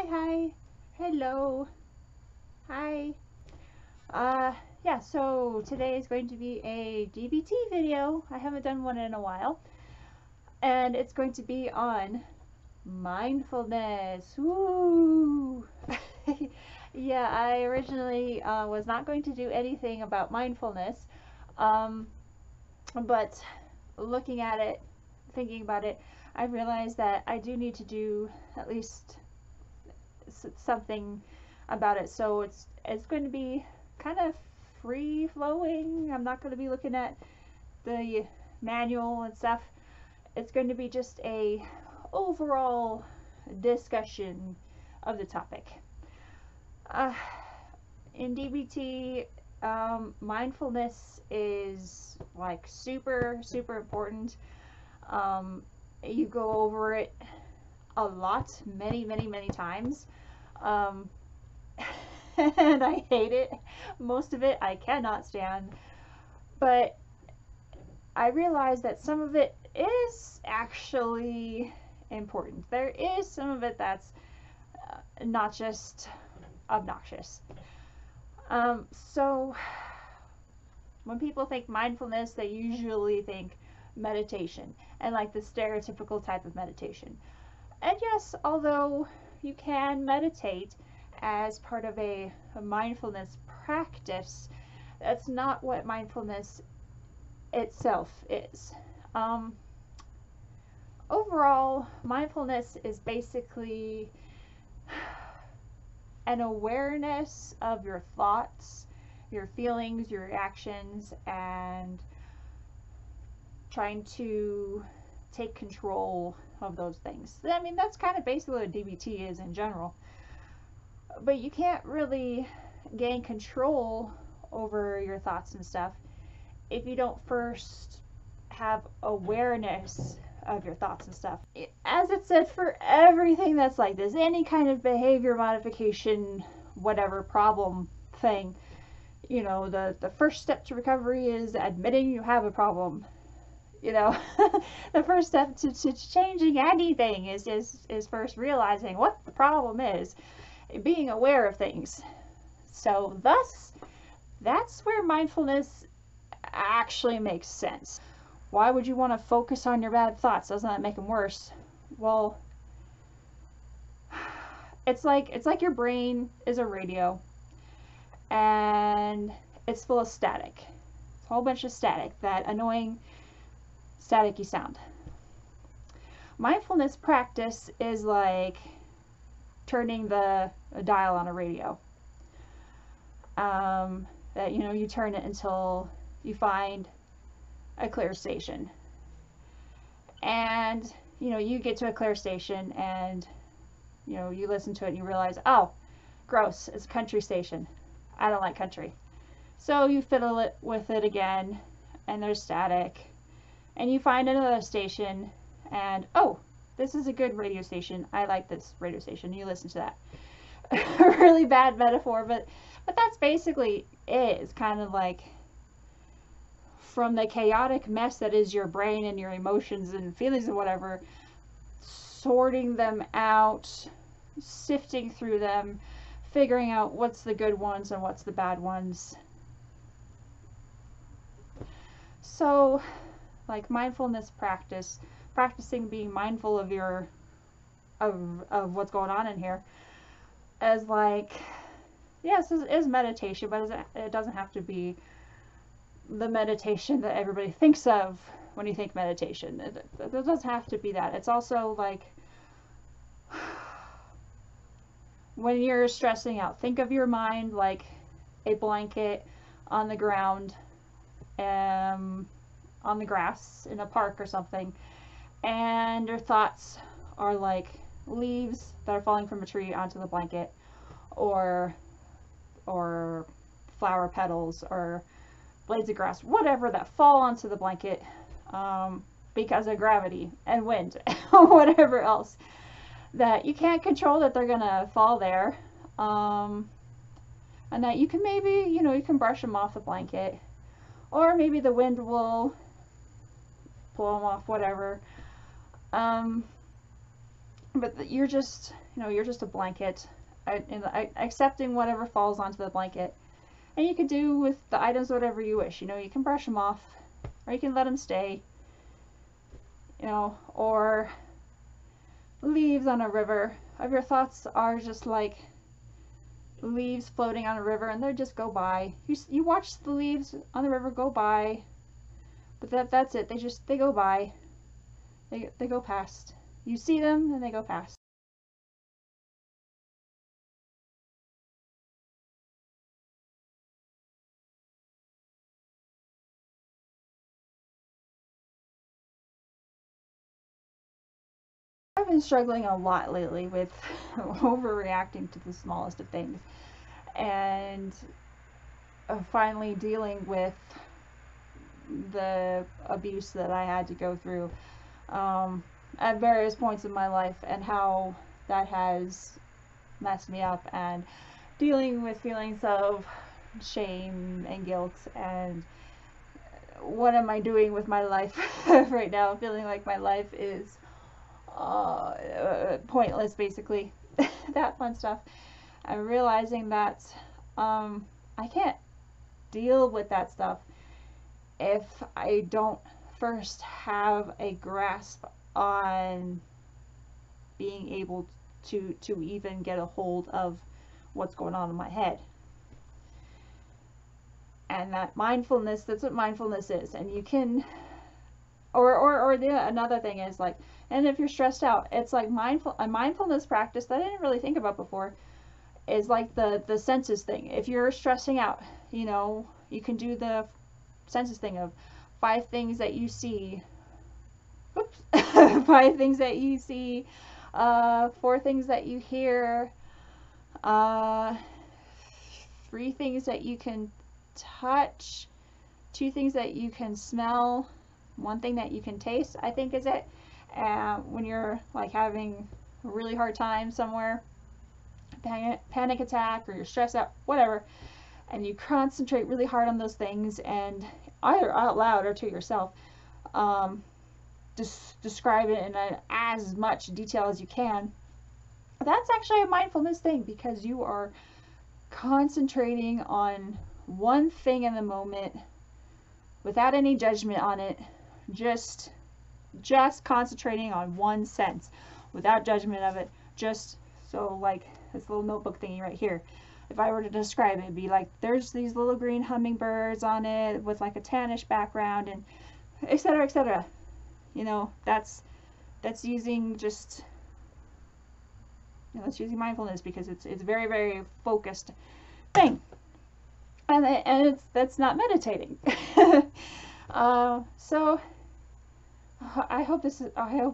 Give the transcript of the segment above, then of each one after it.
Hi. Hello. Hi. Yeah, so today is going to be a DBT video. I haven't done one in a while. And it's going to be on mindfulness. Woo! Yeah, I originally was not going to do anything about mindfulness. Um, but looking at it, thinking about it, I realized that I do need to do at least something about it. So it's going to be kind of free flowing. I'm not going to be looking at the manual and stuff. It's going to be just a overall discussion of the topic. Uh, in DBT, mindfulness is like super important. You go over it a lot, many times. Um, and I hate it. Most of it I cannot stand. But I realize that some of it is actually important. There is some of it that's not just obnoxious. So when people think mindfulness, they usually think meditation and like the stereotypical type of meditation. And yes, although you can meditate as part of a mindfulness practice, that's not what mindfulness itself is. Overall, mindfulness is basically an awareness of your thoughts, your feelings, your reactions, and trying to take control of those things. I mean, that's kind of basically what DBT is in general. But you can't really gain control over your thoughts and stuff if you don't first have awareness of your thoughts and stuff. As it said, for everything that's like this, any kind of behavior modification, whatever problem thing, you know, the first step to recovery is admitting you have a problem. You know, the first step to changing anything is first realizing what the problem is, being aware of things. So thus, that's where mindfulness actually makes sense. Why would you want to focus on your bad thoughts? Doesn't that make them worse? Well, it's like your brain is a radio and it's full of static. It's a whole bunch of static, that annoying staticky sound. Mindfulness practice is like turning the dial on a radio. That, you know, you turn it until you find a clear station. And, you know, you get to a clear station and, you know, you listen to it and you realize, oh, gross, it's a country station. I don't like country. So you fiddle it with it again and there's static. And you find another station and, oh, this is a good radio station. I like this radio station. You listen to that. Really bad metaphor, but that's basically it. It's kind of like from the chaotic mess that is your brain and your emotions and feelings and whatever, sorting them out, sifting through them, figuring out what's the good ones and what's the bad ones. So, like mindfulness practicing being mindful of your of what's going on in here, as like, yes, it is meditation, but it doesn't have to be the meditation that everybody thinks of when you think meditation. It doesn't have to be that. It's also like when you're stressing out, think of your mind like a blanket on the ground, on the grass in a park or something, and your thoughts are like leaves that are falling from a tree onto the blanket, or flower petals, or blades of grass, whatever, that fall onto the blanket because of gravity and wind or whatever else, that you can't control that they're gonna fall there, and that you can maybe, you know, you can brush them off the blanket, or maybe the wind will pull them off, whatever. but you're just, you're just a blanket, accepting whatever falls onto the blanket. And you can do with the items whatever you wish. You can brush them off, or you can let them stay, or leaves on a river. If your thoughts are just like leaves floating on a river and they just go by, you watch the leaves on the river go by, but that's it. They go by. They go past. You see them and they go past. I've been struggling a lot lately with overreacting to the smallest of things, and finally dealing with the abuse that I had to go through at various points in my life, and how that has messed me up, and dealing with feelings of shame and guilt, and what am I doing with my life right now, feeling like my life is pointless, basically. That fun stuff. I'm realizing that I can't deal with that stuff if I don't first have a grasp on being able to even get a hold of what's going on in my head. And that mindfulness, that's what mindfulness is. And you can, another thing is like, and if you're stressed out, it's like a mindfulness practice that I didn't really think about before is like the senses thing. If you're stressing out, you can do the senses thing of 5 things that you see. Oops. 5 things that you see, 4 things that you hear, 3 things that you can touch, 2 things that you can smell, 1 thing that you can taste, I think is it. When you're like having a really hard time somewhere, panic attack, or you're stressed out, whatever, and you concentrate really hard on those things, and either out loud or to yourself, describe it in as much detail as you can. That's actually a mindfulness thing, because you are concentrating on one thing in the moment without any judgment on it, just concentrating on one sense without judgment of it. Just so, like this little notebook thingy right here, if I were to describe it, it'd be like there's these little green hummingbirds on it with like a tannish background, and etc., etc. That's using just that's using mindfulness, because it's very, very focused thing, and that's not meditating. So I hope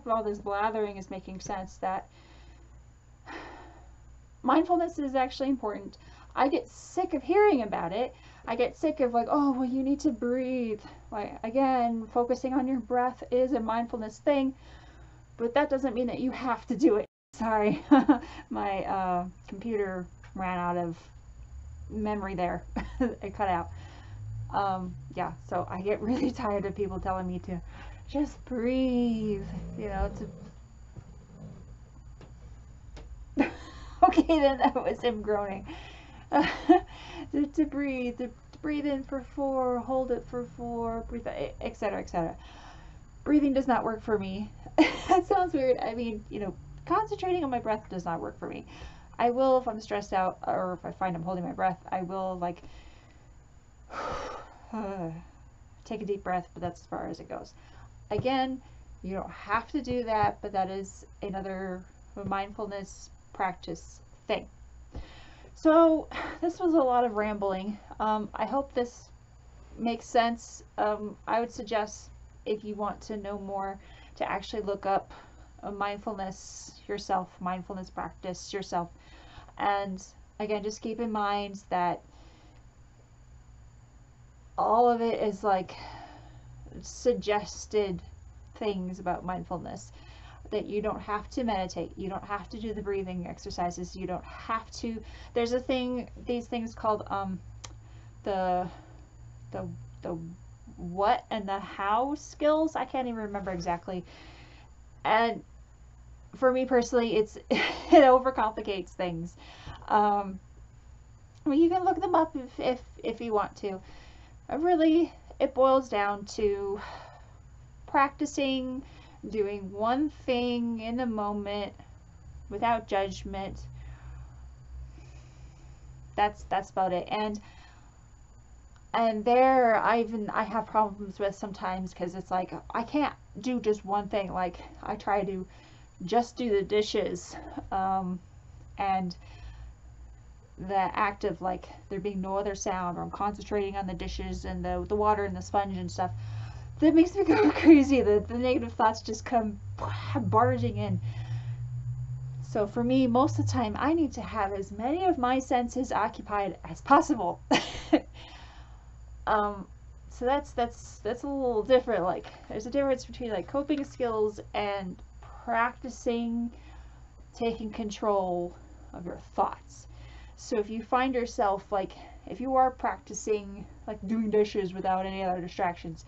all this blathering is making sense, that mindfulness is actually important. I get sick of hearing about it. I get sick of like, oh, well, you need to breathe. Like, again, focusing on your breath is a mindfulness thing, but that doesn't mean that you have to do it. Sorry, my computer ran out of memory there. It cut out. Yeah, so I get really tired of people telling me to just breathe, okay, then that was him groaning. To breathe in for 4, hold it for 4, breathe, etc., etc. Breathing does not work for me. That sounds weird. I mean, concentrating on my breath does not work for me. I will, if I'm stressed out, or if I find I'm holding my breath, I will like take a deep breath, but that's as far as it goes. Again, you don't have to do that, but that is another mindfulness practice thing. So this was a lot of rambling. I hope this makes sense. I would suggest, if you want to know more, to actually look up mindfulness yourself, mindfulness practice yourself. And again, just keep in mind that all of it is like suggested things about mindfulness, that you don't have to meditate, you don't have to do the breathing exercises, you don't have to. There's these things called the what and the how skills. I can't even remember exactly. And for me personally, it overcomplicates things. I mean, you can look them up if you want to. Really, it boils down to practicing doing one thing in the moment without judgment. That's about it. And there I have problems with sometimes, because it's like I can't do just one thing. Like I try to just do the dishes, and the act of like there being no other sound, or I'm concentrating on the dishes and the water and the sponge and stuff, that makes me go crazy. The negative thoughts just come barging in. So for me, most of the time, I need to have as many of my senses occupied as possible. So that's a little different. Like there's a difference between like coping skills and practicing taking control of your thoughts. So if you find yourself, like if you are practicing like doing dishes without any other distractions,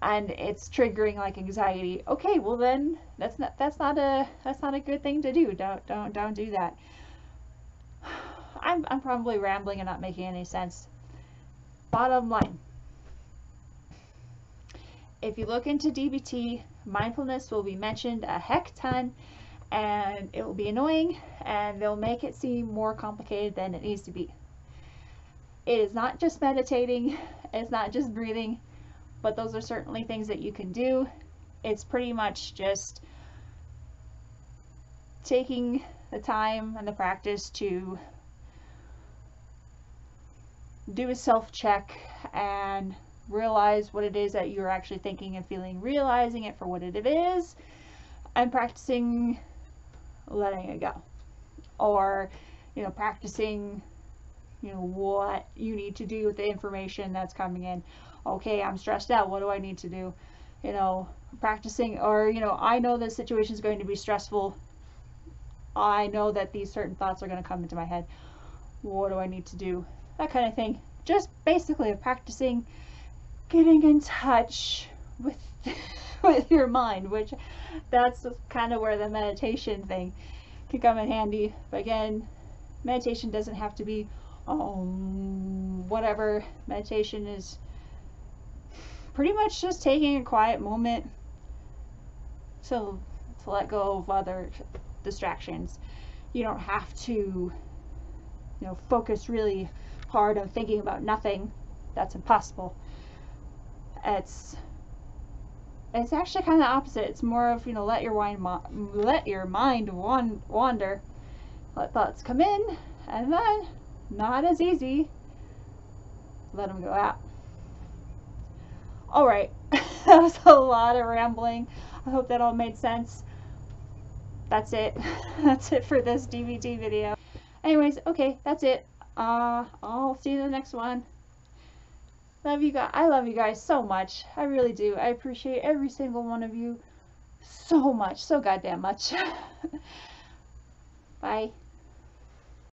and it's triggering like anxiety, okay, well then that's not a good thing to do. Don't do that. I'm probably rambling and not making any sense. Bottom line, if you look into DBT, mindfulness will be mentioned a heck ton, and it will be annoying, and they'll make it seem more complicated than it needs to be. It is not just meditating, it's not just breathing, but those are certainly things that you can do. It's pretty much just taking the time and the practice to do a self-check and realize what it is that you're actually thinking and feeling, realizing it for what it is, and practicing letting it go. Or, practicing, what you need to do with the information that's coming in. Okay, I'm stressed out. What do I need to do? Practicing, or, I know this situation is going to be stressful. I know that these certain thoughts are going to come into my head. What do I need to do? That kind of thing. Just basically practicing getting in touch with with your mind, which that's kind of where the meditation thing can come in handy. But again, meditation doesn't have to be whatever. Meditation is pretty much just taking a quiet moment to let go of other distractions. You don't have to focus really hard on thinking about nothing. That's impossible. It's actually kind of the opposite. It's more of let your mind wander, let thoughts come in, and then not as easy, let them go out. All right, that was a lot of rambling. I hope that all made sense. That's it. That's it for this DBT video. Anyways, okay, that's it. I'll see you in the next one. Love you guys. I love you guys so much. I really do. I appreciate every single one of you so much. So goddamn much. Bye.